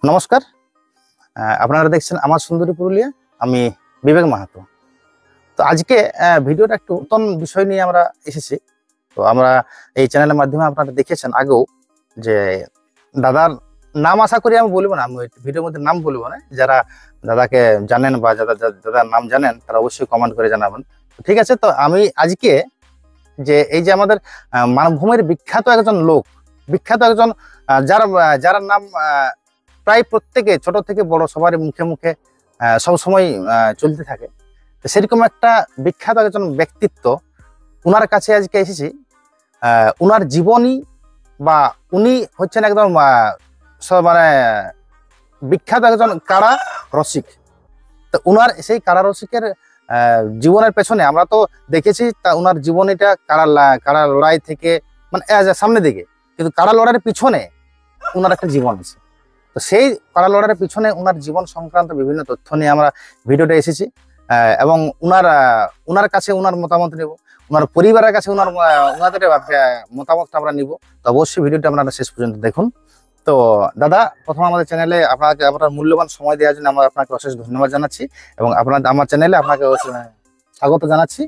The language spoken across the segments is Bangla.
নমস্কার, আপনারা দেখছেন আমার সুন্দরী পুরুলিয়া। আমি বিবেক মাহাতো। তো আজকে ভিডিওটা একটু নতুন বিষয় নিয়ে আমরা এসেছি। তো আমরা এই চ্যানেলের মাধ্যমে আপনারা দেখেছেন আগেও যে দাদার নাম আশা করি আমি বলবো না, আমি ভিডিওর মধ্যে নাম বলবো না। যারা দাদাকে জানেন বা দাদার নাম জানেন তারা অবশ্যই কমেন্ট করে জানাবেন। ঠিক আছে, তো আমি আজকে যে এই যে আমাদের মানভূমির বিখ্যাত একজন লোক, বিখ্যাত একজন যার নাম প্রায় প্রত্যেকে ছোট থেকে বড় সবারই মুখে মুখে সবসময় চলতে থাকে, সেরকম একটা বিখ্যাত একজন ব্যক্তিত্ব, উনার কাছে আজকে এসেছি। উনার জীবনী বা উনি হচ্ছেন একদম মানে বিখ্যাত একজন কারা রসিক। তো উনার সেই কারা রসিকের জীবনের পেছনে আমরা তো দেখেছি তা উনার জীবনীটা কারা লড়াই থেকে মানে সামনের দিকে, কিন্তু কারা লড়াইয়ের পিছনে উনার একটা জীবন আছে। তো সেই কারা লড়াইয়ের পিছনে উনার জীবন সংক্রান্ত বিভিন্ন তথ্য নিয়ে আমরা ভিডিওটা এসেছি এবং উনার কাছে উনার মতামত নেব, উনার পরিবারের কাছে উনাদের মতামতটা আমরা নিব। তো অবশ্যই ভিডিওটা আপনারা শেষ পর্যন্ত দেখুন। তো দাদা, প্রথম আমাদের চ্যানেলে আপনাকে আপনার মূল্যবান সময় দেওয়ার জন্য আমরা আপনাকে অশেষ ধন্যবাদ জানাচ্ছি এবং আমার চ্যানেলে আপনাকে স্বাগত জানাচ্ছি।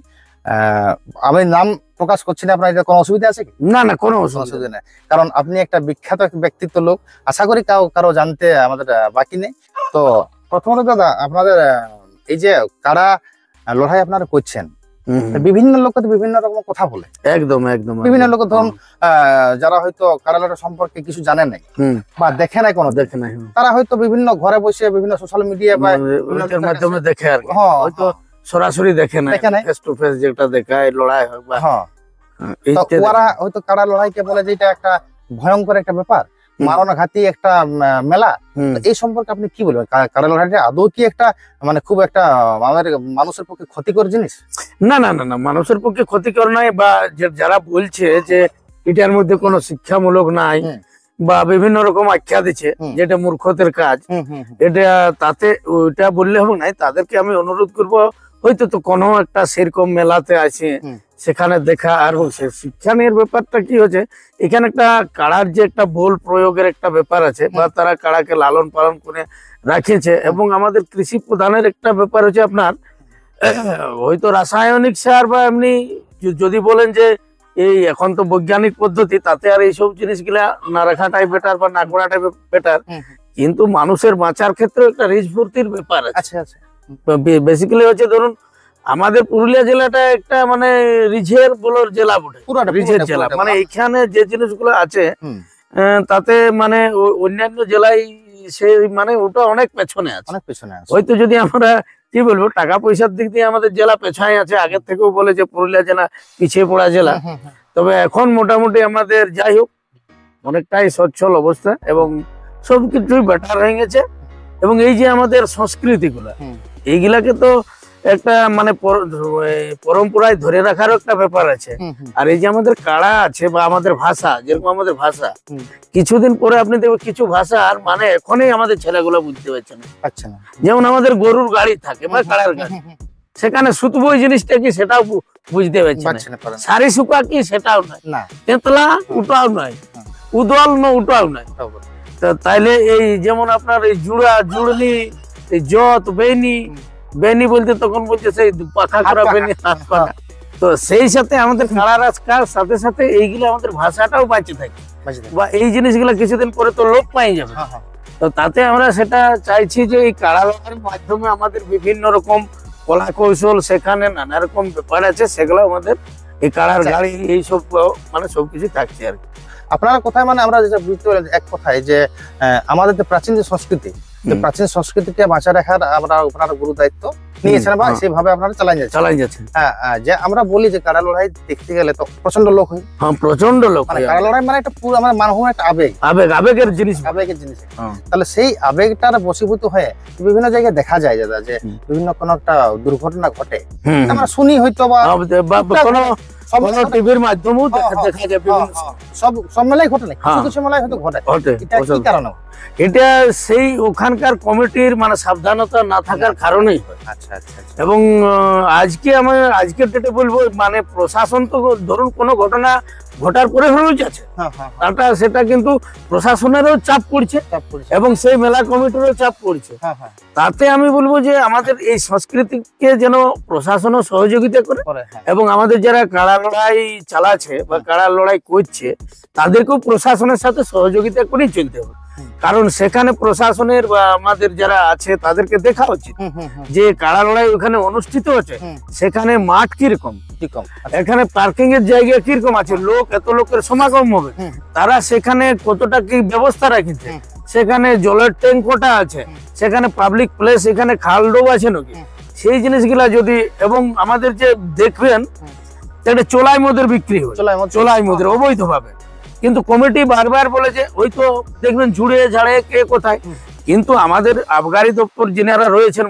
আমি নাম প্রকাশ করছি না, আপনার এটা কোনো অসুবিধা আছে কি? না না, কোনো অসুবিধা নেই, কারণ আপনি একটা বিখ্যাত ব্যক্তিত্ব লোক, আশা করি কারো জানতে আমাদের বাকি নেই। তো প্রথমত দাদা, আপনাদের এই যে কারা লড়াই আপনারা করছেন, বিভিন্ন লোক তো বিভিন্ন রকম কথা বলে, একদম একদম বিভিন্ন লোক ধরুন যারা হয়তো কারা লড়াই সম্পর্কে কিছু জানে নাই বা দেখে নাই, কোনো দেখে নাই, তারা হয়তো বিভিন্ন ঘরে বসে বিভিন্ন সোশ্যাল মিডিয়া বা মাধ্যমে দেখে আর হয়তো সরাসরি দেখে না, ফেস টু ফেস যেটা দেখায় লড়াই হয় বা ওরা হয়তো কারা লড়াইকে বলে যে এটা একটা ভয়ঙ্কর একটা ব্যাপার, মারণঘাতী একটা মেলা। এই সম্পর্কে আপনি কি বলবেন? কারা লড়াইটা আদৌ কি একটা মানে খুব একটা আমাদের মানুষের পক্ষে ক্ষতিকর জিনিস? না না না না, মানুষের পক্ষে ক্ষতিকর নয়, বা যারা বলছে যে এটার মধ্যে কোনো শিক্ষামূলক নাই বা বিভিন্ন রকম আখ্যা দিচ্ছে যেটা মূর্খদের কাজ, এটা তাতে ওইটা বললে হবে না। তাদেরকে আমি অনুরোধ করব, হয়তো তো কোনো একটা সেরকম মেলাতে আছে সেখানে দেখা। আর শিক্ষা নিয়ে ব্যাপারটা কি হচ্ছে, এখানে একটা কাড়ার যে একটা বল প্রয়োগের একটা ব্যাপার আছে, বা তারা কাড়াকে লালন পালন করে রাখেছে। এবং আমাদের কৃষি প্রধানের একটা ব্যাপার হচ্ছে আপনার হয়তো রাসায়নিক সার বা এমনি যদি বলেন যে এই এখন তো বৈজ্ঞানিক পদ্ধতি, তাতে আর এইসব জিনিসগুলা না রাখাটাই বেটার বা না করাটাই বেটার। কিন্তু মানুষের বাঁচার ক্ষেত্রে একটা রিস্ক ভর্তির ব্যাপার আছে। বেসিক্যালি হচ্ছে ধরুন আমাদের পুরুলিয়া জেলাটা একটা মানে রিঝের বলার জেলা বটে, রিঝের জেলা। মানে এখানে যে জিনিসগুলো আছে তাতে মানে অন্যান্য জেলায় সে মানে ওটা অনেক পেছনে আছে। হয়তো যদি আমরা কি বলবো টাকা পয়সার দিক দিয়ে আমাদের জেলা পেছায় আছে, আগের থেকেও বলে যে পুরুলিয়া জেলা পিছিয়ে পড়া জেলা। তবে এখন মোটামুটি আমাদের যাই হোক অনেকটাই সচ্ছল অবস্থা এবং সবকিছুই বেটার হয়ে গেছে। এবং এই যে আমাদের সংস্কৃতি গুলা, এইগুলাকে তো একটা মানে পরম্পরায় ধরে রাখারও একটা ব্যাপার আছে। আর এই যে আমাদের কাড়া আছে বা আমাদের ভাষা, যেরকম আমাদের ভাষা কিছুদিন পরে আপনি দেখবেন কিছু ভাষা আর মানে এখনই আমাদের ছেলেগুলো বুঝতে পারছে না। যেমন আমাদের গরুর গাড়ি থাকে বা কাড়ার গাড়ি, সেখানে সুতবই জিনিসটা কি সেটাও বুঝতে পারছে না, সারি শুকা কি সেটাও নাই, তেতলা ওটাও নাই, উদল না ওটাও নাই। তাইলে এই যেমন আপনার এই জুড়া জুড়নি, এই যত বেনি বলতে তখন বলছে সেই পাখা করা বেনি, তো সেই সাথে আমাদের কাড়া রাজকার সাথে সাথে এইগুলো আমাদের ভাষাটাও বাঁচে থাকে, বা এই জিনিসগুলো কিছুদিন পরে তো লোপ পাই যাবে। তো তাতে আমরা সেটা চাইছি যে এই কাড়া লড়াইয়ের মাধ্যমে আমাদের বিভিন্ন রকম কলা কৌশল, সেখানে নানা রকম ব্যাপার আছে, সেগুলো আমাদের এই কাড়ার গাড়ি এইসব মানে সবকিছু থাকছে আর কি। আপনারা কোথায় মানে আমরা যেটা বুঝতে পারি এক কথায় যে আমাদের যে প্রাচীন যে সংস্কৃতি, প্রাচীন সংস্কৃতিকে বাঁচা রাখার আপনারা গুরু দায়িত্ব নিয়েছেন বা সেভাবে আপনারা চালাই যাচ্ছেন। হ্যাঁ, যে আমরা বলি যে কাড়া লড়াই দেখতে গেলে তো প্রচন্ড লোক হয়। হ্যাঁ, প্রচন্ড লোক। মানে কাড়া লড়াই মানে একটা পুরো আমাদের মানব একটা আবেগের জিনিস। তাহলে সেই আবেগটার বশীভূত হয়ে বিভিন্ন জায়গায় দেখা যায় যে বিভিন্ন কোনো একটা দুর্ঘটনা ঘটে, আমরা শুনি হয়তো বা টিভির মাধ্যমেও দেখা যায়, সব মেলায় ঘটে না, কিছু কিছু মেলায় হয়তো ঘটে। এটা কি কারণে? এটা সেই ওখানকার কমিটির মানে সাবধানতা না থাকার কারণেই হয়। এবং আজকের ডেটে বলবো মানে প্রশাসন তো ধরুন কোনো ঘটনা ভোটার পরে হলেও যাচ্ছে সেটা কিন্তু প্রশাসনেরও চাপ পড়ছে এবং সেই মেলা কমিটিরও চাপ পড়ছে। তাতে আমি বলবো যে আমাদের এই সংস্কৃতিকে যেন প্রশাসনও সহযোগিতা করে এবং আমাদের যারা কাড়া লড়াই চালাচ্ছে বা কাড়া লড়াই করছে তাদেরকেও প্রশাসনের সাথে সহযোগিতা করেই চলতে হবে। কারণ সেখানে প্রশাসনের বা আমাদের যারা আছে তাদেরকে দেখা উচিত যে কাড়া লড়াই ওখানে অনুষ্ঠিত হচ্ছে সেখানে মাঠ কিরকম, এখানে পার্কিং এর জায়গা কিরকম আছে, লোক এত লোকের সমাগম হবে, তারা সেখানে কতটা কি ব্যবস্থা রাখছে, সেখানে জলের ট্যাঙ্ক কটা আছে, সেখানে পাবলিক প্লেস, এখানে খাল ডোব আছে নাকি, সেই জিনিসগুলা যদি এবং আমাদের যে দেখবেন একটা চোলাই মদের বিক্রি হয়, চোলাই মদের অবৈধ ভাবে, কিন্তু কমিটি বারবার বলে যে ওই তো দেখবেন ঝুড়ে ঝাড়ে কে কোথায়, কিন্তু আমাদের আবগারি দপ্তর যিনারা রয়েছেন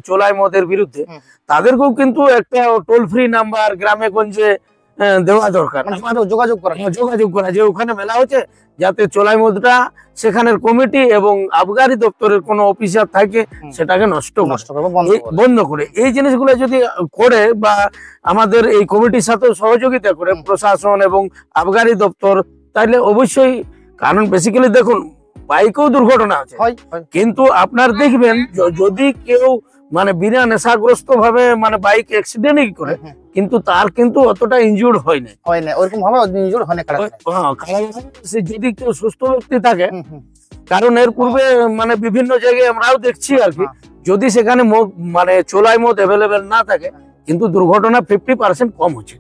চোলাই মদের বিরুদ্ধে তাদেরকেও কিন্তু একটা টোল ফ্রি নাম্বার গ্রামে গঞ্জে দেওয়া দরকার, যোগাযোগ করা যে ওখানে মেলা হচ্ছে যাতে চোলাই মদটা সেখানের কমিটি এবং আবগারি দপ্তরের কোনো অফিসার থাকে সেটাকে বন্ধ করে এই জিনিসগুলো যদি করে বা আমাদের এই কমিটির সাথে সহযোগিতা করে প্রশাসন এবং আবগারি দপ্তর, তাহলে অবশ্যই, কারণ বেসিক্যালি দেখুন বাইকেও দুর্ঘটনা আছে কিন্তু আপনার দেখবেন যদি কেউ মানে বিনা নেশাগ্রস্ত ভাবে মানে বাইক অ্যাক্সিডেন্ট করে কিন্তু তার কিন্তু অতটা ইনজুর্ড হয় না, ওরকম ভাবে ইনজুর্ড হয় না। যদি কেউ সুস্থ ব্যক্তি থাকে, কারণ এর পূর্বে মানে বিভিন্ন জায়গায় আমরাও দেখছি আর কি, যদি সেখানে মানে চোলাই মদ অ্যাভেলেবেল না থাকে কিন্তু দুর্ঘটনা 50% কম হচ্ছে।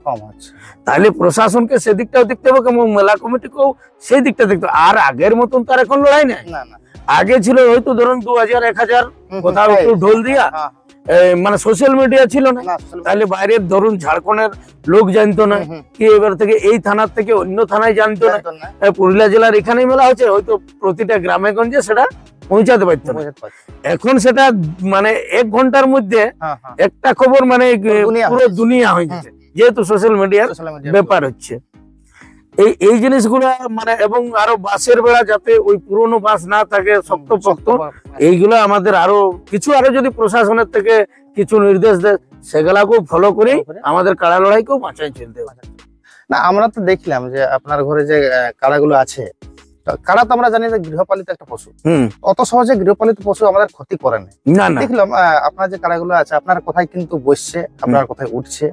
তাহলে প্রশাসনকে সেদিকটাও দেখতে হবে এবং মেলা কমিটিকেও সেই দিকটা দেখতে হবে। আর আগের মতন তার এখন লড়াই নাই, আগে ছিল হয়তো ধরুন 2000 1000 কোথাও একটু ঢোল দিয়া, মানে সোশ্যাল মিডিয়া ছিল না, তাহলে বাইরের ধরুন ঝাড়খণ্ডের লোক জানতো না কি এবার থেকে এই থানার থেকে অন্য থানায় জানতো না, পুরুলিয়া জেলার এখানেই মেলা হচ্ছে, হয়তো প্রতিটা গ্রামে গঞ্জে সেটা পৌঁছাতে পারত না। এখন সেটা মানে 1 ঘন্টার মধ্যে একটা খবর মানে পুরো দুনিয়া হয়ে যাচ্ছে, যেহেতু সোশ্যাল মিডিয়ার ব্যাপার হচ্ছে। এই জিনিসগুলো মানে এবং আরো বাসের বেড়া যাতে ওই পুরনো বাস না থাকে শক্ত পক্ত, এইগুলো আমাদের আরো যদি প্রশাসনের থেকে কিছু নির্দেশ দেয় সেগুলাকেও ফলো করে আমাদের কাড়া লড়াইকেও বাঁচাই চলতে হবে। না আমরা তো দেখলাম যে আপনার ঘরে যে কাড়াগুলো আছে, কাড়া তো আমরা জানি যে গৃহপালিত একটা পশু, অত সহজে গৃহপালিত পশু আমাদের ক্ষতি করে না। দেখলাম আপনার যে কাড়াগুলো আছে আপনার কোথায় কিন্তু বসছে, আপনার কোথায় উঠছে,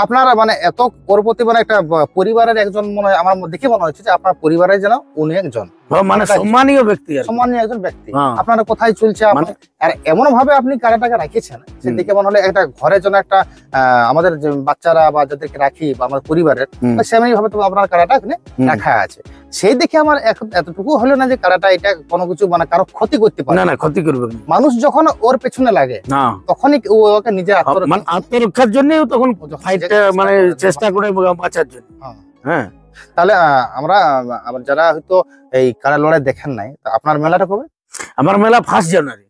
আপনারা মানে এত পরবর্তী মানে একটা পরিবারের একজন মনে হয় আমার দেখে মনে হচ্ছে যে আপনার পরিবারের যেন উনি একজন মানে সম্মানীয় ব্যক্তি, সম্মানীয় একজন ব্যক্তি। আপনারা কোথায় চলছে আর এমন ভাবে আপনি কাড়াটাকে রাখিয়েছেন সেদিকে মনে হলে একটা ঘরের জন্য একটা আমাদের যে বাচ্চারা বা যাদেরকে রাখি বা আমার পরিবারের সেমনি ভাবে তো আপনার কাড়াটা এখানে রাখা আছে। সেই দেখে আমার এতটুকু হলো না যে কাড়াটা এটা কোনো কিছু মানে কারো ক্ষতি করতে পারে না, ক্ষতি করবে। মানুষ যখন ওর পেছনে লাগে তখনই ওকে নিজের আত্মরক্ষার জন্য তখন মানে চেষ্টা করে বাঁচার জন্য। হ্যাঁ, তাহলে আমরা যারা হয়তো এই কাড়া লড়াই দেখেন নাই, আপনার মেলাটা কবে? আমার মেলা 1 জানুয়ারি।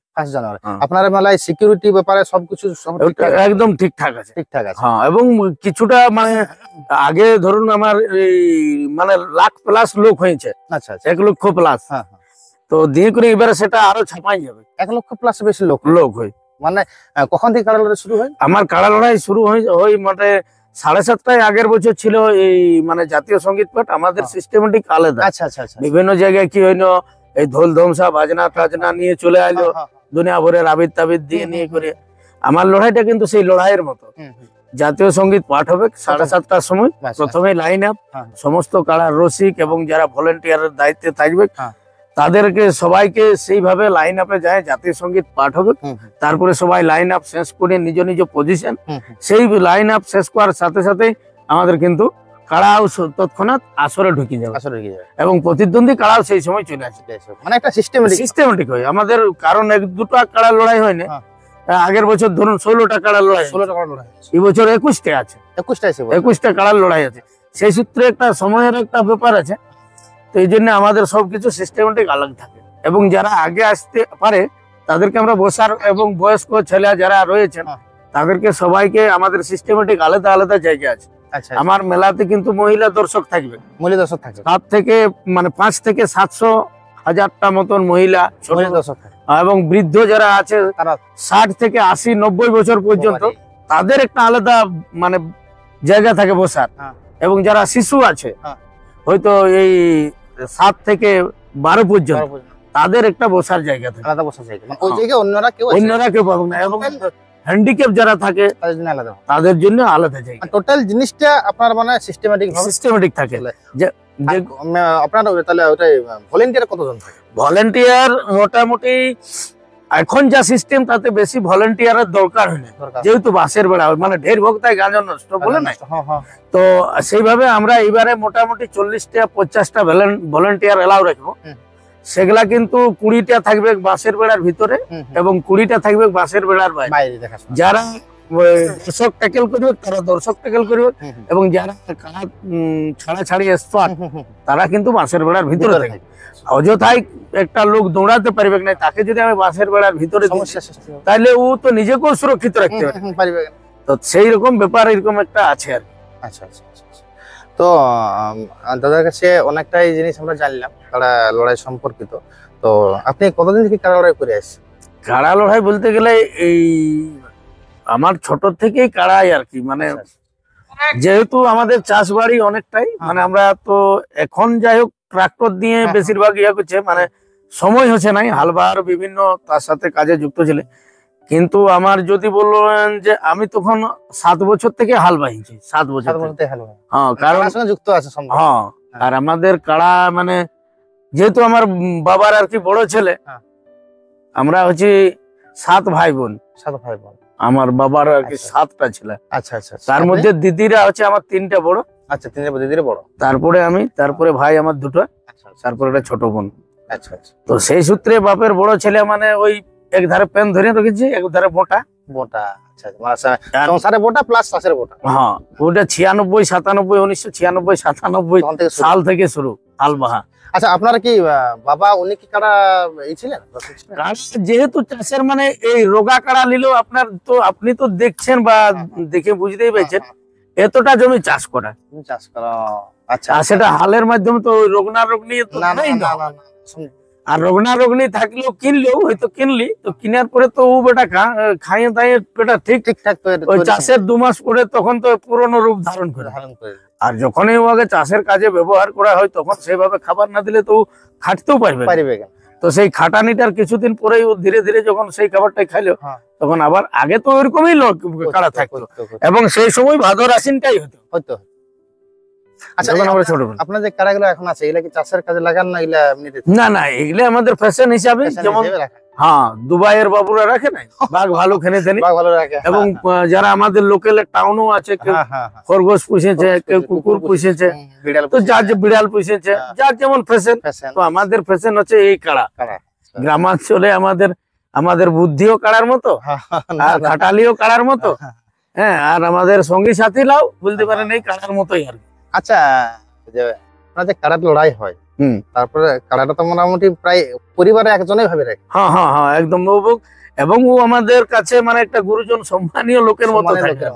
আপনার মেলায় সিকিউরিটি ব্যাপারে সবকিছু একদম ঠিকঠাক আছে। হ্যাঁ, এবং কিছুটা মানে আগে ধরুন আমার মানে লাখ প্লাস লোক হয়েছে, 1 লক্ষ প্লাস, তো দিয়ে করে এবারে সেটা আরো ছাপাই যাবে, 1 লক্ষ প্লাস বেশি লোক হয়। মানে কখন থেকে কাড়া লড়াই শুরু হয়? আমার কাড়া লড়াই শুরু হয় মানে 7:30 আগের বছর ছিল এই মানে জাতীয় সঙ্গীত পাঠ, আমাদের সিস্টেমেটিক আলাদা। বিভিন্ন জায়গায় কি হইলো এই ঢোল ধ্বংসা বাজনা টাজনা নিয়ে চলে আইলো, দুনিয়া ভরের আবির তাবির দিয়ে নিয়ে করে। আমার লড়াইটা কিন্তু সেই লড়াইয়ের মতো, জাতীয় সঙ্গীত পাঠ হবে 7:30টার সময়, প্রথমে লাইন আপ, সমস্ত কাড়ার রসিক এবং যারা ভলেন্টিয়ারের দায়িত্বে থাকবে তাদেরকে সবাইকে সেইভাবে লাইন আপে যায়, জাতীয় সঙ্গীত পাঠ হবে, তারপরে সবাই লাইন আপ শেষ করে নিজ নিজ পজিশন, সেই লাইন আপ শেষ করার সাথে সাথে আমাদের কিন্তু কাড়াও তৎক্ষণাৎ আসরে ঢুকে যাবে এবং প্রতিদ্বন্দ্বী কাড়াও সেই সময় চলে আসে। মানে একটা সিস্টেমেটিক হয় আমাদের, কারণ 1-2টা কাড়া লড়াই হয় না। আগের বছর ধরুন 16টা কাড়া লড়াই, এই বছর 21টা আছে, 21টা কাড়ার লড়াই আছে। সেই সূত্রে একটা সময়ের একটা ব্যাপার আছে, তো এই জন্য আমাদের সবকিছু সিস্টেমেটিক আলাদা থাকে এবং যারা আগে আসতে পারে তাদেরকে আমরা বসার এবং বয়স্ক ছেলে যারা রয়েছেন তাদেরকে সবাইকে আমাদের সিস্টেমেটিক আলাদা আলাদা জায়গা আছে। আমার মেলাতে কিন্তু মহিলা দর্শক থাকবে, 7 থেকে মানে 5 থেকে 700,000টা মতন মহিলা ছোট দর্শক, এবং বৃদ্ধ যারা আছে তারা 60 থেকে 80-90 বছর পর্যন্ত, তাদের একটা আলাদা মানে জায়গা থাকে বসার। এবং যারা শিশু আছে হয়তো এই 7 থেকে 12 পর্যন্ত তাদের একটা বসার জায়গা থাকে, আলাদা বসার জায়গা, মানে ওই জায়গায় অন্যরা কেউ পাবে না। এবং হ্যান্ডিক্যাপ যারা থাকে তাদের জন্য আলাদা, তাদের জন্য আলাদা জায়গা, টোটাল জিনিসটা আপনার মানে সিস্টেমেটিক থাকে। আপনার তাহলে ওটাই ভলেন্টিয়ার কতজন থাকে? ভলেন্টিয়ার মোটামুটি এখন যা সিস্টেম তাতে বেশি ভলেন্টিয়ারের দরকার হয় না, যেহেতু বাসের বেড়া মানে ঢের ভোক্তায় গাঁজা নষ্ট বলে না। তো সেইভাবে আমরা এবারে মোটামুটি 40টা 50টা ভলেন্টিয়ার এলাও রাখবো। সেগুলা কিন্তু 20টা থাকবে বাসের বেড়ার ভিতরে এবং 20টা থাকবে বাসের বেড়ার বাইরে। যারা দর্শক ট্যাকেল করবে তারা দর্শক ট্যাকেল করবে, এবং যারা ছাড়াছাড়ি এক্সপার্ট তারা কিন্তু বাসের বেড়ার ভিতরে থাকবে। অযথাই একটা লোক দৌড়াতে পারবে না, তাকে যদি আমি বাসের বেড়ার ভিতরে তাহলে ও তো নিজেকেও সুরক্ষিত রাখতে পারবে। তো সেই রকম ব্যাপার এরকম একটা আছে আর। আচ্ছা আচ্ছা, তো দাদার কাছে অনেকটাই জিনিস আমরা জানলাম কাড়া লড়াই সম্পর্কিত। তো আপনি কতদিন থেকে কাড়া লড়াই করে আসছেন? কাড়া লড়াই বলতে গেলে এই আমার ছোট থেকেই কাড়াই আর কি, মানে যেহেতু আমাদের চাষ বাড়ি অনেকটাই, মানে আমরা তো এখন যাই হোক ট্রাক্টর দিয়ে বেশিরভাগ ইয়ে করছে, মানে সময় হচ্ছে নাই, হালবার বিভিন্ন তার সাথে কাজে যুক্ত ছিল। কিন্তু আমার যদি বললেন যে আমি তখন 7 বছর থেকে হাল বাইছি, 7 বছর হ্যাঁ, কারণ যুক্ত আছে। হ্যাঁ, আর আমাদের কাড়া মানে যেহেতু আমার বাবার আর কি বড় ছেলে, আমরা হচ্ছে 7 ভাই বোন। আমার বাবার আর কি 7টা ছেলে। আচ্ছা আচ্ছা, তার মধ্যে দিদিরা হচ্ছে আমার 3টা বড়। আচ্ছা, 3 দিদিরা বড়, তারপরে আমি, তারপরে ভাই আমার 2টা, তারপরে একটা ছোট বোন। আচ্ছা আচ্ছা, তো সেই সূত্রে বাপের বড় ছেলে মানে ওই এক ধারে পেন ধরে রেখেছি, এক ধারে বোটা। সংসারে বোটা প্লাস চাষের বোটা। হ্যাঁ, ওটা 96 97 1996 97 সাল থেকে শুরু হাল বাহা। আচ্ছা, আপনারা কি বাবা উনি কি কাড়া ছিলেন? যেহেতু চাষের মানে এই রোগা কাড়া নিলেও আপনার তো আপনি তো দেখছেন বা দেখে বুঝতেই পারছেন এতটা জমি চাষ করা। আচ্ছা, সেটা হালের মাধ্যমে তো রোগনা রোগ নিয়ে তো নাই না। আর রোগনা রোগনি থাকলেও কিনলেও হয়তো কিনলি তো কেনার পরে তো ও বেটা খাইয়ে দাইয়ে পেটা ঠিকঠাক ওই চাষের 2 মাস পরে তখন তো পুরনো রূপ ধারণ করে। আর যখনই ওকে চাষের কাজে ব্যবহার করা হয় তখন সেইভাবে খাবার না দিলে তো খাটতেও পারবে। তো সেই খাটানিটার কিছুদিন পরেই ও ধীরে ধীরে যখন সেই খাবারটাই খাইলো তখন আবার আগে তো ওইরকমই কাড়া থাকতো, এবং সেই সময় ভাদর আশ্বিনটাই হতো। আচ্ছা, আপনার যে কাড়াগুলো এখন আছে এগুলা কি চাষের কাজে লাগান না? না না, এগুলো আমাদের ফ্যাশন হিসাবে, যেমন হ্যাঁ দুবাইয়ের বাবুরা রাখে না বাঘ ভালো খেনে দেন, এবং যারা আমাদের লোকাল টাউনও আছে, কেউ খরগোশ পুষেছে, কেউ কুকুর পুষেছে, তো যার যে বিড়াল পুষেছে, যার যেমন ফ্যাশন। তো আমাদের ফ্যাশন হচ্ছে এই কাড়া। গ্রামাঞ্চলে আমাদের বুদ্ধিও কাড়ার মতো, আর খাটালিও কাড়ার মতো, হ্যাঁ, আর আমাদের সঙ্গী সাথীরাও বলতে পারেন এই কাড়ার মতোই আর কি। আচ্ছা, যে আপনাদের কাড়ার লড়াই হয়, তারপরে কাড়াটা তো মোটামুটি প্রায় পরিবারে একজনই ভাবে রাখে। হ্যাঁ হ্যাঁ হ্যাঁ, একদম। এবং ও আমাদের কাছে মানে একটা গুরুজন সম্মানীয় লোকের মতো থাকে।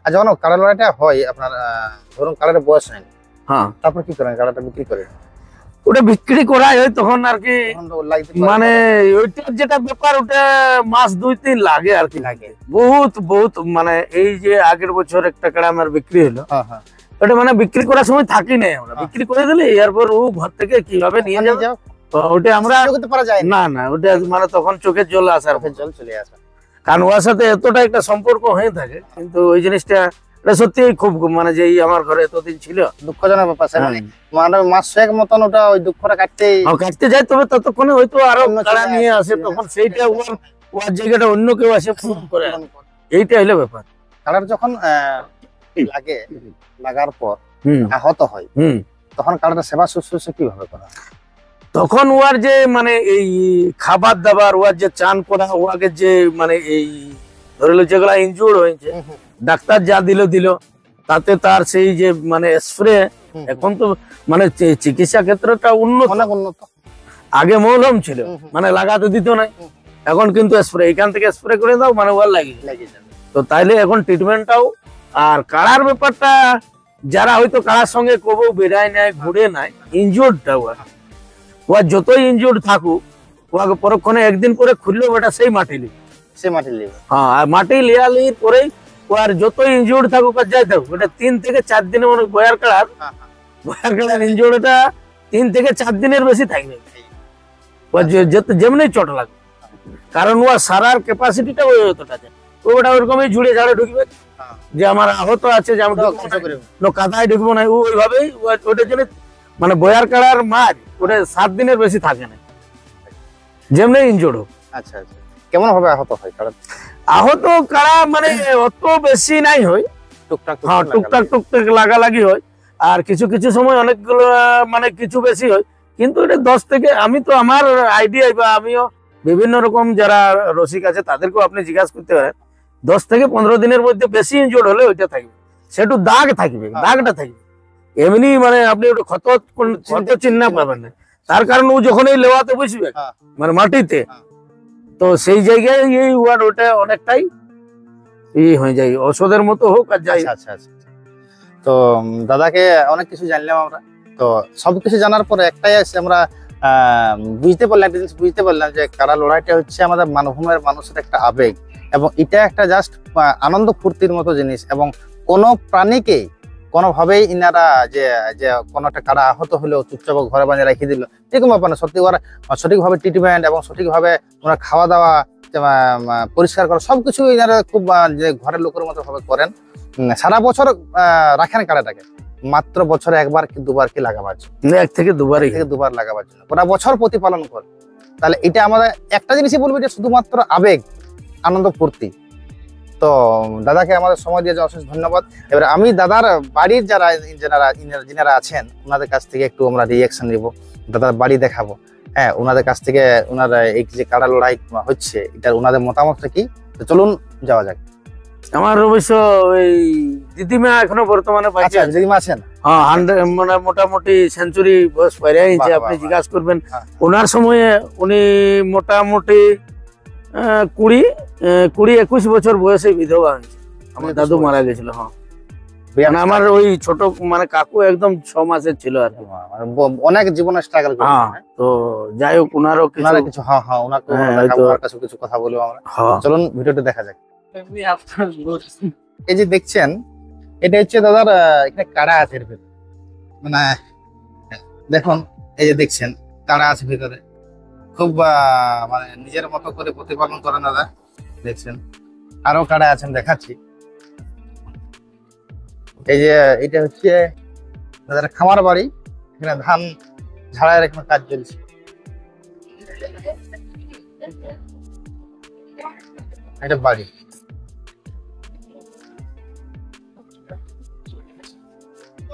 আর যখন কাড়া লড়াইটা হয় আপনার ধরুন কাড়ার বয়স হয়নি, হ্যাঁ, তারপর কি করেন? কাড়াটা বিক্রি করে? ওটা বিক্রি করা হয় তখন আর কি, মানে ওইটার যেটা ব্যাপার ওটা মাস 2-3 লাগে আর কি, লাগে বহুত। মানে এই যে আগের বছর একটা কাড়া আমার বিক্রি হলো, ওটা মানে বিক্রি করার সময় থাকি নাই আমরা, বিক্রি করে দিলে এরপর ও ঘর থেকে কিভাবে নিয়ে যাবে ওটা আমরা না না, ওটা মানে তখন চোখের জল আসার জল চলে আসে, কারণ ওর সাথে এতটা একটা সম্পর্ক হয়ে থাকে। কিন্তু ওই জিনিসটা সত্যি খুব মানে যে আমার ঘরে এতদিন ছিল দুঃখজনক ব্যাপার, মানে মাস 6 মতন ওটা ওই দুঃখটা কাটতে যায়। তবে ততক্ষণে হয়তো আরো কাড়া নিয়ে আসে, তখন সেইটা ওর জায়গাটা অন্য কেউ আসে ফোন করে, এইটা হলো ব্যাপার। কাড়ার যখন লাগে, লাগার পর আহত হয়, তখন কাড়াটা সেবা শুশ্রূষা কিভাবে করা? তখন ওর যে মানে এই খাবার দাবার, ওর যে চান করা, ওকে যে মানে এই ধরলো যেগুলা ইনজুর্ড হয়েছে, ডাক্তার যা দিল তাতে তার সেই যে মানে স্প্রে, এখন তো মানে চিকিৎসা ক্ষেত্রটা উন্নত। আগে মলম ছিল, মানে লাগাতে দিত না, এখন কিন্তু স্প্রে, এখান থেকে স্প্রে করে দাও মানে ওর লাগে যাবে। তো তাইলে এখন ট্রিটমেন্টটাও, আর কাড়ার ব্যাপারটা যারা হয়তো কাড়ার সঙ্গে কবু বেড়ায় নেয়, ঘুরে নেয়, ইনজুর্ডটা ওর যতই ইনজুর্ড থাকুক, ওকে পরক্ষণে একদিন করে খুললেও ওটা সেই মাটি লিবে, হ্যাঁ, আর মাটি লিয়ালির পরেই ওর যতই ইনজুর্ড থাকুক আর যাই থাকুক, ওটা 3 থেকে 4 দিনের মনে বয়ার কাড়ার বয়ার কাড়ার ইনজোড়টা 3 থেকে 4 দিনের বেশি থাকবে, যেমনি চোট লাগবে, কারণ ও সারার ক্যাপাসিটিটা ওই অতটা আছে, ওটা ওরকমই ঝুড়ে ঝাড়ে ঢুকবে, যে আমার আহত আছে যে আমি কাদায় ঢুকবো না, ওইভাবেই ওটার জন্য মানে বয়ার কাড়ার মাছ ওটা 7 দিনের বেশি থাকে না, যেমনি ইনজোর্ড হোক। আচ্ছা আচ্ছা, কেমন ভাবে আহত হয় কাড়া? আহত কাড়া মানে অত বেশি নাই হয়, টুকটাক হ্যাঁ টুকটাক টুকটাক লাগালাগি হয়, আর কিছু কিছু সময় অনেকগুলো মানে কিছু বেশি হয়, কিন্তু এটা 10 থেকে, আমি তো আমার আইডিয়া বা আমিও বিভিন্ন রকম যারা রসিক আছে তাদেরকেও আপনি জিজ্ঞাসা করতে পারেন, 10 থেকে 15 দিনের মধ্যে বেশি ইনজোর্ড হলে ওইটা থাকবে, সেটু দাগ থাকবে, দাগটা থাকবে, এমনি মানে আপনি ওটা ক্ষত চিহ্ন পাবেন না, তার কারণ ও যখন এই লেওয়াতে বসবে মানে মাটিতে, তো সেই জায়গায় এই ওয়ার্ড ওটা অনেকটাই হয়ে যায়, ওষুধের মতো হোক আর যাই। আচ্ছা আচ্ছা, তো দাদাকে অনেক কিছু জানলাম আমরা, তো সবকিছু জানার পরে একটাই আছে, আমরা বুঝতে পারলাম, একটা জিনিস বুঝতে পারলাম যে কাড়া লড়াইটা হচ্ছে আমাদের মানভূমের মানুষের একটা আবেগ, এবং এটা একটা জাস্ট আনন্দ ফুর্তির মতো জিনিস, এবং কোনো প্রাণীকে কোনোভাবেই ইনারা যে যে কোনো একটা কাড়া আহত হলেও চুপচাপ ঘরে বানিয়ে রেখে দিল এরকম ব্যাপার না, সত্যি ওরা সঠিকভাবে ট্রিটমেন্ট এবং সঠিকভাবে ওরা খাওয়া দাওয়া পরিষ্কার করা সবকিছু ইনারা খুব যে ঘরের লোকের মতো ভাবে করেন। সারা বছর রাখেন কাড়াটাকে, মাত্র বছরে একবার কি দুবার কি লাগাবার জন্য, 1 থেকে 2বার লাগাবার জন্য পুরা বছর প্রতিপালন করে। তাহলে এটা আমাদের একটা জিনিসই বলবো যে শুধুমাত্র আবেগ, আনন্দ ফুর্তি। তো দাদাকে আমাদের সময় দিয়ে অশেষ ধন্যবাদ। এবার আমি দাদার বাড়ির যারা আছেন ওনাদের কাছ থেকে একটু আমরা রিয়াকশন নিব, দাদার বাড়ি দেখাবো, হ্যাঁ ওনাদের কাছ থেকে ওনারা এই যে কাড়া লড়াই হচ্ছে এটার ওনাদের মতামতটা কি, তো চলুন যাওয়া যাক। আমার অবশ্য ওই দিদিমা এখনো বর্তমানে পাইছে, দিদিমা আছেন, হ্যাঁ 100 মানে মোটামুটি সেঞ্চুরি বয়স পেরে যে আপনি জিজ্ঞাসা করবেন, ওনার সময়ে উনি মোটামুটি 20-21 বছর বয়সে বিধবা হয়েছে, আমার দাদু মারা গেছিল। হ্যাঁ মানে আমার ওই ছোট মানে কাকু একদম 6 মাসের ছিল আর কি, অনেক জীবনে স্ট্রাগল করে। তো যাই হোক ওনারও কিছু ওনার কাছে কিছু কথা বলবো আমরা, চলুন ভিডিওটা দেখা যাক। এই যে দেখছেন এটা হচ্ছে দাদার এখানে কাড়া আছে, এর ভেতরে মানে দেখুন এই যে দেখছেন কাড়া আছে ভেতরে, খুব মানে নিজের মতো করে প্রতিপালন করেন দাদা, দেখছেন আরো কাড়া আছেন দেখাচ্ছি। এই যে এটা হচ্ছে দাদার খামার বাড়ি, এখানে ধান ঝাড়াইয়ের এখানে কাজ চলছে। এটা বাড়ি,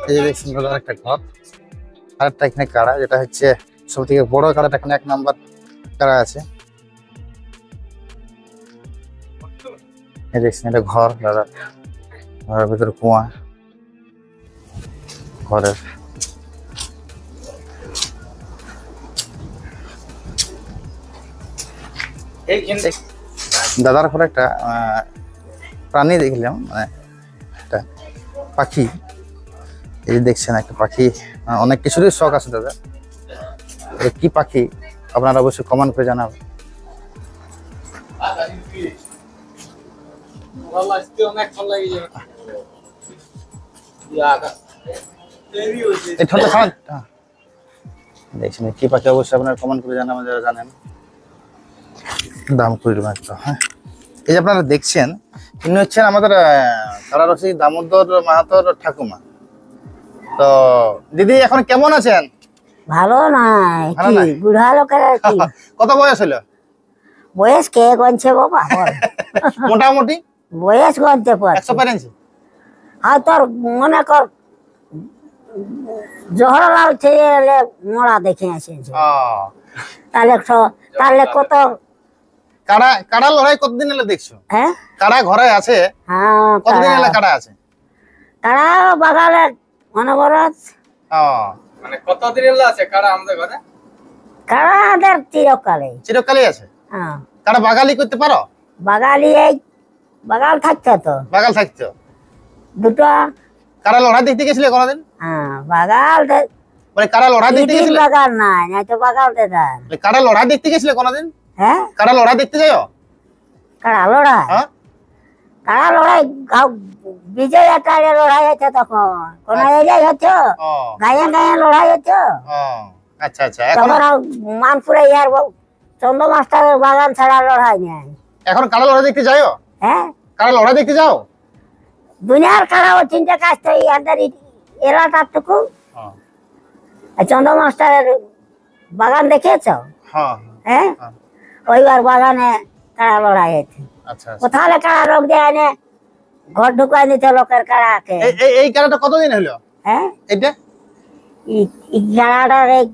এই যে দেখছেন দাদার একটা ঘর, আর একটা এখানে কাড়া, যেটা হচ্ছে সব থেকে বড় কাড়াটা, এখানে 1 নাম্বার কাড়া আছে। এই দেখছেন এটা ঘর দাদা, ঘরের ভিতরে কুয়া, ঘরের দাদার ঘরে একটা প্রাণী দেখলাম, মানে একটা পাখি, এই যে দেখছেন একটা পাখি, অনেক কিছুরই শখ আছে দাদা, কি পাখি আপনারা অবশ্যই কমেন্ট করে জানাবেন। দেখছেন কি পাখি অবশ্যই আপনারা কমেন্ট করে জানাবেন যারা জানেন। দাম 20 টাকা। হ্যাঁ এই যে আপনারা দেখছেন ইনি হচ্ছেন আমাদের কাড়ারসি দামোদর মাহাতোর ঠাকুমা। তো দিদি এখন কেমন আছেন? ভালো নাই, কি বুড়া লোকের কি কত বয়স হলো? বয়স কে গনছে বাবা? মোটামুটি বয়স গনতে পারছে 100 পেরেছে। আর তোর মনে কর জহরলাল ছেলে মোড়া দেখে আসে, তাহলে কত কাড়া লড়াই কতদিন এলে দেখছো? হ্যাঁ কাড়া ঘরে আছে? হ্যাঁ কতদিন এলে কাড়া আছে? কাড়া বাগালে অনবরত। মানে কতদিন এলে আছে কাড়া আমাদের ঘরে? কাড়া আমাদের চিরকালই আছে। হ্যাঁ কাড়া বাগালি করতে পারো? বাগালি এই বাগাল থাকতো তো, বাগাল থাকতো দুটো। কাড়া লড়াই দেখতে গেছিলে কোনদিন? হ্যাঁ বাগাল মানে কাড়া লড়াই দেখতে গেছিলে? বাগাল নাই, নাই তো বাগাল দেন। কাড়া লড়াই দেখতে গেছিলে কোনদিন? হ্যাঁ কাড়া লড়াই দেখতে যাও? কাড়া লড়াই? হ্যাঁ কারা লড়াই বিজয় আটারে লড়াই হচ্ছে তখন কোন এরিয়ায় হচ্ছে ও গায়ে গায়ে লড়াই হচ্ছে ও আচ্ছা আচ্ছা এখন তখন মানপুরে ইয়ার চন্দ্র মাস্টারের বাগান ছাড়া লড়াই নেই। এখন কারা লড়াই দেখতে যাও? হ্যাঁ, কারা লড়াই দেখতে যাও? দুনিয়ার কারা ও চিন্তা কাজ তো ইয়াদের এলাকাটুকু হ্যাঁ চন্দ্র মাস্টারের বাগান দেখেছ? হ্যাঁ হ্যাঁ, হ্যাঁ। ওইবার বাগানে কারা লড়াই হয়েছে। আচ্ছা আচ্ছা। কোথাও কারা লোক দিয়ে এনে ঘর ঢুকাই নিতে লোকের কারাকে। এই কারাটা কতদিন হলো? হ্যাঁ, এটা এই কারাটার এই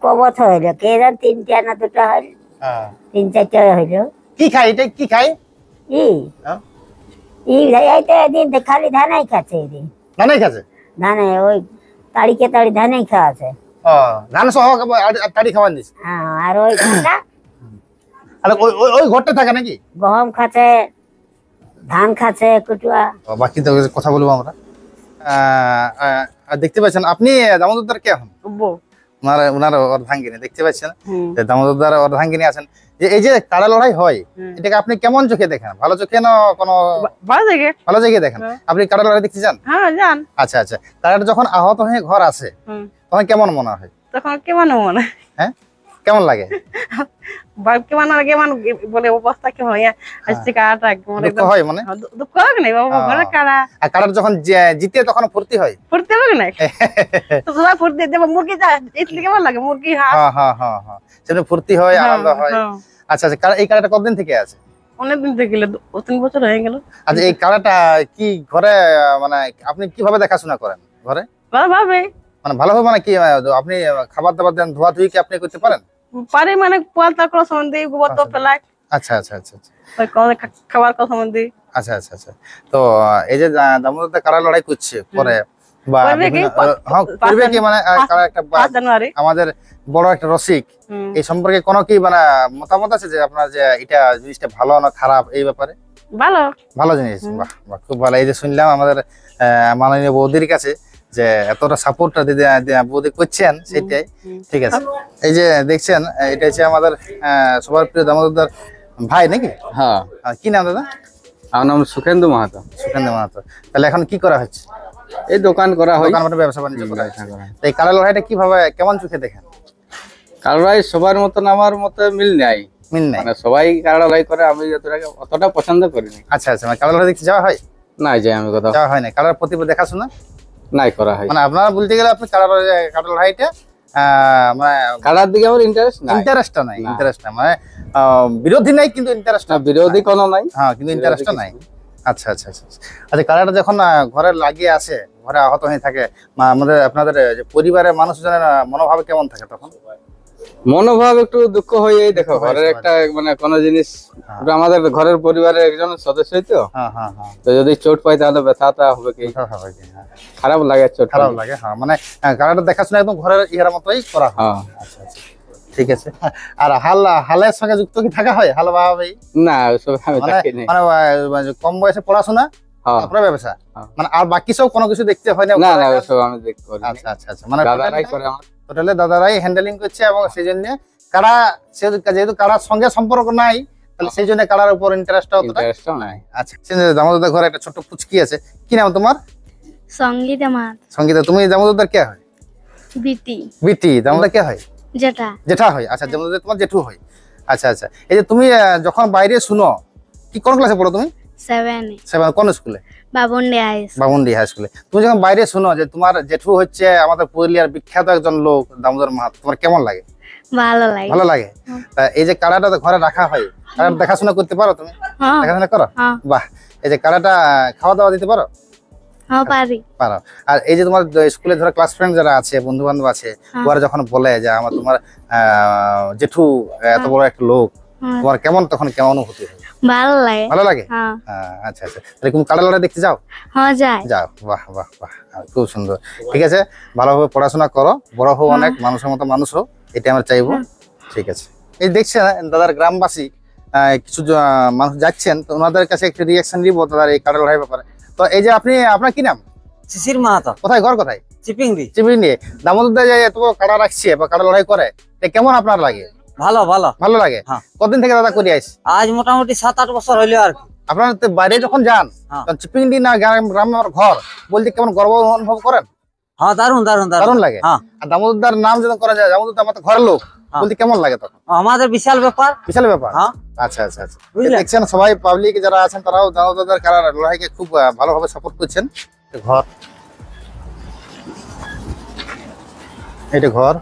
কবত হইলো কে জান 3টা না 2টা হইল, হ্যাঁ 3-4টা হইলো। কি খাই এটা কি খাই? হ্যাঁ এইটা এদিন খালি ধানাই খাচ্ছে, এদিন না নাই খাচ্ছে? ধানে ওই তাড়িকে তাড়ি ধানাই খাওয়াছে। ও ধান সহ তাড়ি খাওয়ান দিস? হ্যাঁ, আর ওই ঘরটা আর ওই ঘরটা থাকে নাকি? গহম খাচ্ছে, ধান খাচ্ছে কুটুয়া। বাকি তো কথা বলবো আমরা। দেখতে পাচ্ছেন আপনি দামোদরদার কে এখন? ওনার অর্ধাঙ্গিনী দেখতে পাচ্ছেন, দামোদরদার অর্ধাঙ্গিনী আছেন। যে এই যে কারা লড়াই হয় এটাকে আপনি কেমন চোখে দেখেন? ভালো চোখে না কোনো ভালো চোখে দেখেন? আপনি কারা লড়াই দেখতে যান? হ্যাঁ যান। আচ্ছা আচ্ছা। কারাটা যখন আহত হয়ে ঘর আসে তখন কেমন মনে হয়? তখন কেমন মনে হ্যাঁ কেমন লাগে? কেমন লাগে মানে বলে অবস্থা কেমন আজকে কারাটা দুঃখ হয় মানে? দুঃখ লাগে না বাবা, ঘরে কারা। আর কারাটা যখন জিতে তখন ফুর্তি হয়? ফুর্তি হবে না তো সবাই ফুর্তি দেবো। মুরগি ইডলি কেমন লাগে? মুরগি হাঁস হ্যাঁ হ্যাঁ হ্যাঁ হ্যাঁ সেটা ফুর্তি হয়, আনন্দ হয়। আচ্ছা আচ্ছা। এই কারাটা কতদিন থেকে আছে? অনেকদিন থেকে গেল, 2-3 বছর হয়ে গেল। আচ্ছা এই কারাটা কি ঘরে মানে আপনি কিভাবে দেখাশোনা করেন ঘরে? ভাবে মানে ভালোভাবে মানে কি আপনি খাবার দাবার দেন, ধোয়া ধুই কি আপনি করতে পারেন? পারে মানে পোয়ালতা করা সম্বন্ধে গোবর তো ফেলায়। আচ্ছা আচ্ছা আচ্ছা আচ্ছা ওই খাবার কথা সম্বন্ধে। আচ্ছা আচ্ছা আচ্ছা। তো এই যে দামোদরদা কারা লড়াই করছে পরে বা করবে কি? করবে কি মানে কারা একটা 5 জানুয়ারি আমাদের বড় একটা রসিক, এই সম্পর্কে কোনো কি মানে মতামত আছে যে আপনার যে এটা জিনিসটা ভালো না খারাপ এই ব্যাপারে? ভালো ভালো জিনিস। বাহ বাহ খুব ভালো। এই যে শুনলাম আমাদের মাননীয় বৌদির কাছে যে এতটা সাপোর্টটা দিদি বৌদি করছেন সেটাই ঠিক আছে। এই যে দেখছেন এটা হচ্ছে আমাদের সবার প্রিয় দামোদরদার ভাই নাকি? হ্যাঁ। কি নাম দাদা? আমার নাম সুখেন্দু মাহাতো। সুখেন্দু মাহাতো। তাহলে এখন কি করা হচ্ছে? এই দোকান করা হয়। দোকান মানে ব্যবসা বাণিজ্য করা হচ্ছে। তো এই কারা লড়াইটা কিভাবে কেমন চোখে দেখেন? কারোরাই সবার মতন আমার মতে মিল নাই, মিল নাই মানে সবাই কারা লড়াই করে, আমি অতটা পছন্দ করিনি। আচ্ছা আচ্ছা। মানে কারা লড়াই দেখতে যাওয়া হয়? নাই যাই আমি কোথাও, যাওয়া হয় না। কারার প্রতি দেখাশোনা নাই করা হয়। মানে আপনারা বলতে গেলে আপনি কারা লড়াইটা মানে কারার দিকে আমার ইন্টারেস্ট নাই। ইন্টারেস্টটা নাই। ইন্টারেস্টটা মানে বিরোধী নাই কিন্তু ইন্টারেস্ট না, বিরোধী কোনো নাই। হ্যাঁ কিন্তু ইন্টারেস্টটা নাই। আচ্ছা আচ্ছা আচ্ছা। আচ্ছা কারাটা যখন ঘরে লাগিয়ে আসে, ঘরে আহত হয়ে থাকে, আপনাদের যে পরিবারের মানুষজনের মনোভাব কেমন থাকে তখন? মনোভাব একটু দুঃখ হয়ে দেখো, ঘরের একটা মানে কোনো জিনিস, ওটা আমাদের ঘরের পরিবারের একজন সদস্যই তো, হ্যাঁ হ্যাঁ হ্যাঁ। তো যদি চোট পাই তাহলে ব্যথাটা হবে কি, খারাপ লাগে, চোট খারাপ লাগে। হ্যাঁ মানে কারাটা দেখাশোনা একদম ঘরের ইহার মতোই করা হয়। হ্যাঁ। আচ্ছা আচ্ছা ঠিক আছে। আর হালের সঙ্গে যুক্ত কি থাকা হয়? হাল ভাবেই না, ওসব আমি মানে দেখিনি। মানে কম বয়সে পড়াশোনা তারপরে ব্যবসা, মানে আর বাকি সব কোনো কিছু দেখতে হয় না? না না, ওসব আমি দেখতে পারি। আচ্ছা আচ্ছা আচ্ছা। মানে দাদারাই করে আমার। টোটালি দাদারাই হ্যান্ডেলিং করছে এবং সেই জন্য কারা যেহেতু কারার সঙ্গে সম্পর্ক নাই তাহলে সেই জন্য কারার উপর ইন্টারেস্টটা অতটা নাই। আচ্ছা। দামোদরদার ঘরে একটা ছোট্ট পুচকি আছে, কি নাম তোমার? সঙ্গীতা মাহাতো। সঙ্গীতা। তুমি দামোদরদার কে হয়? বিটি। বিটি। দামোদর কে হয়? যেটা জেঠা হয়। আচ্ছা দামোদর তোমার জেঠু হয়। আচ্ছা আচ্ছা। এই যে তুমি যখন বাইরে শুনো, কি কোন ক্লাসে পড়ো তুমি? 7 কোন স্কুলে? বাবুন্ডি হাইস। বামুন্ডি হাই স্কুলে। তুমি যখন বাইরে শুনো যে তোমার জেঠু হচ্ছে আমাদের পুরুলিয়ার বিখ্যাত একজন লোক দামোদর মাহাতো, তোমার কেমন লাগে? ভালো লাগে। ভালো লাগে। তা এই যে কারাটা ঘরে রাখা হয়, কারাটা দেখাশোনা করতে পারো তুমি? হ্যাঁ দেখাশোনা করো? হ্যাঁ বাহ। এই যে কারাটা খাওয়া দাওয়া দিতে পারো? হ্যাঁ পারি। পারো। আর এই যে তোমার স্কুলে ধরো ক্লাস ফ্রেন্ড যারা আছে, বন্ধু বান্ধব আছে, ওরা যখন বলে যে তোমার জেঠু এত বড় একটা লোক, তোমার কেমন তখন কেমন অনুভূতি হয়? ভালো লাগে। ভালো লাগে। হ্যাঁ আচ্ছা আচ্ছা। তাহলে তুমি কারা লড়াই দেখতে যাও? হ্যাঁ যাই। যাও। বাহ বাহ বাহ খুব সুন্দর। ঠিক আছে, ভালোভাবে পড়াশোনা করো, বড় হও, অনেক মানুষের মতো মানুষ হও, এটা আমরা চাইবো। ঠিক আছে। এই দেখছেন দাদার গ্রামবাসী কিছু মানুষ যাচ্ছেন, তো ওনাদের কাছে একটু রিয়াকশন নিব দাদার এই কারা লড়াই ব্যাপারে। তো এই যে আপনার কি নাম? শিশির মাহাতো। কোথায় ঘর কোথায়? চিপিংদি। চিপিংদি। দামোদরদা যে এত কারা রাখছে বা কারা লড়াই করে, কেমন আপনার লাগে? ভালো ভালো ভালো লাগে। হ্যাঁ। কতদিন থেকে দাদা করে আইস? আজ মোটামুটি 7-8 বছর হইলো আর কি। আপনারা তো বাইরে যখন যান হ্যাঁ। তখন চিপিংডি না গ্রামের ঘর বলতে কেমন গর্ব অনুভব করেন? হ্যাঁ দারুন দারুন দারুন দারুণ লাগে। হ্যাঁ। আর দামোদরদার নাম যখন করা যায়, দামোদর আমার তো ঘরের লোক, হ্যাঁ। বলতে কেমন লাগে তখন? আমাদের বিশাল ব্যাপার। বিশাল ব্যাপার। হ্যাঁ। আচ্ছা আচ্ছা আচ্ছা। বুঝলেন? দেখছেন সবাই পাবলিক যারা আছেন তারাও দামোদরদার লড়াইকে খুব ভালোভাবে সাপোর্ট করছেন। ঘর, এটা ঘর।